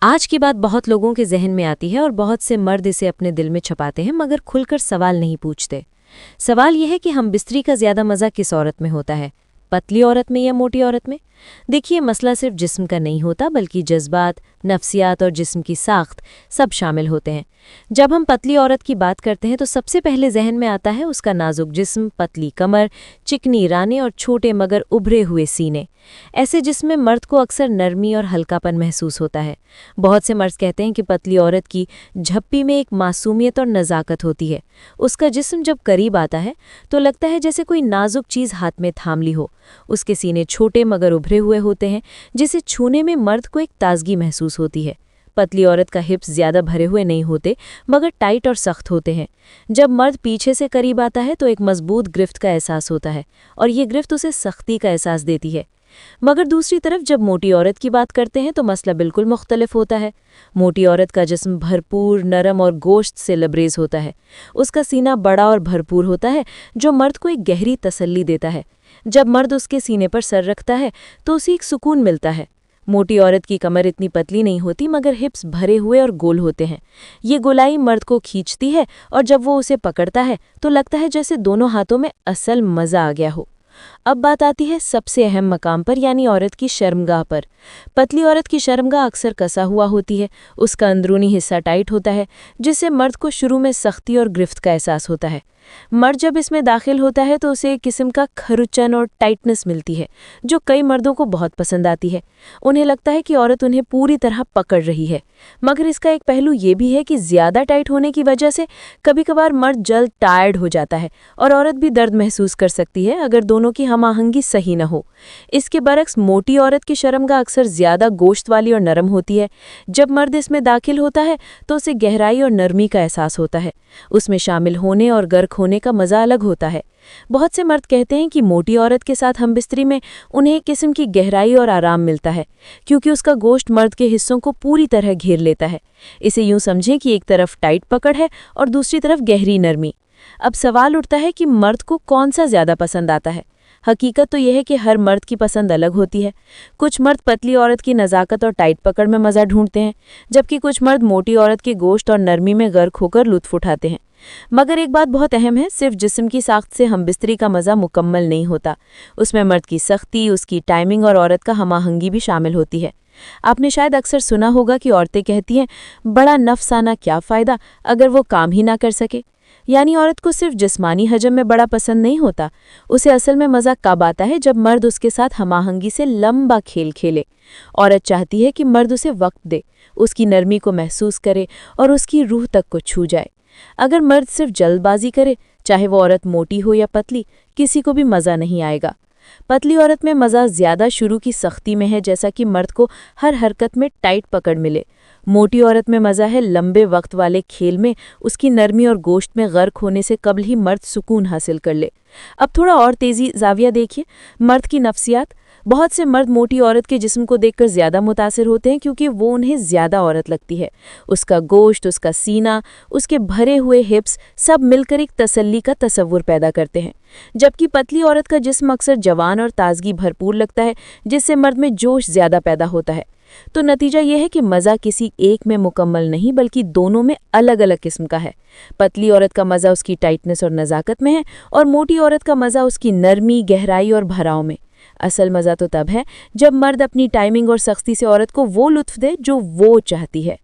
आज की बात बहुत लोगों के जहन में आती है और बहुत से मर्द इसे अपने दिल में छुपाते हैं मगर खुलकर सवाल नहीं पूछते। सवाल यह है कि हम बिस्तरी का ज्यादा मजा किस औरत में होता है, पतली औरत में या मोटी औरत में। देखिए, मसला सिर्फ जिस्म का नहीं होता बल्कि जज्बात, नफ्सियात और जिस्म की साख्त सब शामिल होते हैं। जब हम पतली औरत की बात करते हैं तो सबसे पहले जहन में आता है उसका नाजुक जिस्म, पतली कमर, चिकनी रानें और छोटे मगर उभरे हुए सीने। ऐसे जिस्म में मर्द को अक्सर नरमी और हल्कापन महसूस होता है। बहुत से मर्द कहते हैं कि पतली औरत की झप्पी में एक मासूमियत और नज़ाकत होती है। उसका जिस्म जब करीब आता है तो लगता है जैसे कोई नाजुक चीज़ हाथ में थाम ली हो। उसके सीने छोटे मगर उभरे हुए होते हैं, जिसे छूने में मर्द को एक ताजगी महसूस होती है। पतली औरत का हिप्स ज्यादा भरे हुए नहीं होते मगर टाइट और सख्त होते हैं। जब मर्द पीछे से करीब आता है तो एक मजबूत गिरफ्त का एहसास होता है और ये गिरफ्त उसे सख्ती का एहसास देती है। मगर दूसरी तरफ जब मोटी औरत की बात करते हैं तो मसला बिल्कुल मुख्तलिफ होता है। मोटी औरत का जिस्म भरपूर, नरम और गोश्त से लबरेज होता है। उसका सीना बड़ा और भरपूर होता है जो मर्द को एक गहरी तसल्ली देता है। जब मर्द उसके सीने पर सर रखता है तो उसे एक सुकून मिलता है। मोटी औरत की कमर इतनी पतली नहीं होती मगर हिप्स भरे हुए और गोल होते हैं। ये गोलाई मर्द को खींचती है और जब वो उसे पकड़ता है तो लगता है जैसे दोनों हाथों में असल मज़ा आ गया हो। अब बात आती है सबसे अहम मकाम पर, यानी औरत की शर्मगाह पर। पतली औरत की शर्मगाह अक्सर कसा हुआ होती है। उसका अंदरूनी हिस्सा टाइट होता है जिससे मर्द को शुरू में सख्ती और गिरफ्त का एहसास होता है। मर्द जब इसमें दाखिल होता है तो उसे एक किस्म का खरुचन और टाइटनेस मिलती है जो कई मर्दों को बहुत पसंद आती है। उन्हें लगता है कि औरत उन्हें पूरी तरह पकड़ रही है। मगर इसका एक पहलू ये भी है कि ज्यादा टाइट होने की वजह से कभी कभार मर्द जल्द टायर्ड हो जाता है और औरत भी दर्द महसूस कर सकती है अगर दोनों की हमाहंगी सही न हो। इसके बरक्स मोटी औरत की शर्मगाह अक्सर ज्यादा गोश्त वाली और नरम होती है। जब मर्द इसमें दाखिल होता है तो उसे गहराई और नरमी का एहसास होता है। उसमें शामिल होने और गर्क होने का मजा अलग होता है। बहुत से मर्द कहते हैं कि मोटी औरत के साथ हम बिस्तरी में उन्हें एक किस्म की गहराई और आराम मिलता है क्योंकि उसका गोश्त मर्द के हिस्सों को पूरी तरह घेर लेता है। इसे यूं समझें कि एक तरफ टाइट पकड़ है और दूसरी तरफ गहरी नरमी। अब सवाल उठता है कि मर्द को कौन सा ज्यादा पसंद आता है। हकीकत तो यह है कि हर मर्द की पसंद अलग होती है। कुछ मर्द पतली औरत की नज़ाकत और टाइट पकड़ में मज़ा ढूंढते हैं, जबकि कुछ मर्द मोटी औरत के गोश्त और नरमी में गर्क होकर लुत्फ उठाते हैं। मगर एक बात बहुत अहम है, सिर्फ जिस्म की साख्त से हम बिस्तरी का मज़ा मुकम्मल नहीं होता। उसमें मर्द की सख्ती, उसकी टाइमिंग और औरत का हमाहंगी भी शामिल होती है। आपने शायद अक्सर सुना होगा कि औरतें कहती हैं, बड़ा नफ्स आना क्या फ़ायदा अगर वो काम ही ना कर सके। यानी औरत को सिर्फ जिस्मानी हजम में बड़ा पसंद नहीं होता, उसे असल में मज़ा कब आता है जब मर्द उसके साथ हमाहंगी से लंबा खेल खेले। औरत चाहती है कि मर्द उसे वक्त दे, उसकी नरमी को महसूस करे और उसकी रूह तक को छू जाए। अगर मर्द सिर्फ जल्दबाजी करे, चाहे वो औरत मोटी हो या पतली, किसी को भी मज़ा नहीं आएगा। पतली औरत में मज़ा ज़्यादा शुरू की सख्ती में है, जैसा कि मर्द को हर हरकत में टाइट पकड़ मिले। मोटी औरत में मज़ा है लंबे वक्त वाले खेल में, उसकी नरमी और गोश्त में गर्क होने से कबल ही मर्द सुकून हासिल कर ले। अब थोड़ा और तेज़ी जाविया देखिए, मर्द की नफ्सियात। बहुत से मर्द मोटी औरत के जिस्म को देखकर ज़्यादा मुतासिर होते हैं क्योंकि वो उन्हें ज़्यादा औरत लगती है। उसका गोश्त, उसका सीना, उसके भरे हुए हिप्स सब मिलकर एक तसल्ली का तसव्वुर पैदा करते हैं। जबकि पतली औरत का जिस्म अक्सर जवान और ताजगी भरपूर लगता है, जिससे मर्द में जोश ज़्यादा पैदा होता है। तो नतीजा यह है कि मज़ा किसी एक में मुकम्मल नहीं बल्कि दोनों में अलग अलग किस्म का है। पतली औरत का मज़ा उसकी टाइटनेस और नज़ाकत में है और मोटी औरत का मज़ा उसकी नरमी, गहराई और भराव में। असल मज़ा तो तब है जब मर्द अपनी टाइमिंग और सख्ती से औरत को वो लुत्फ दे जो वो चाहती है।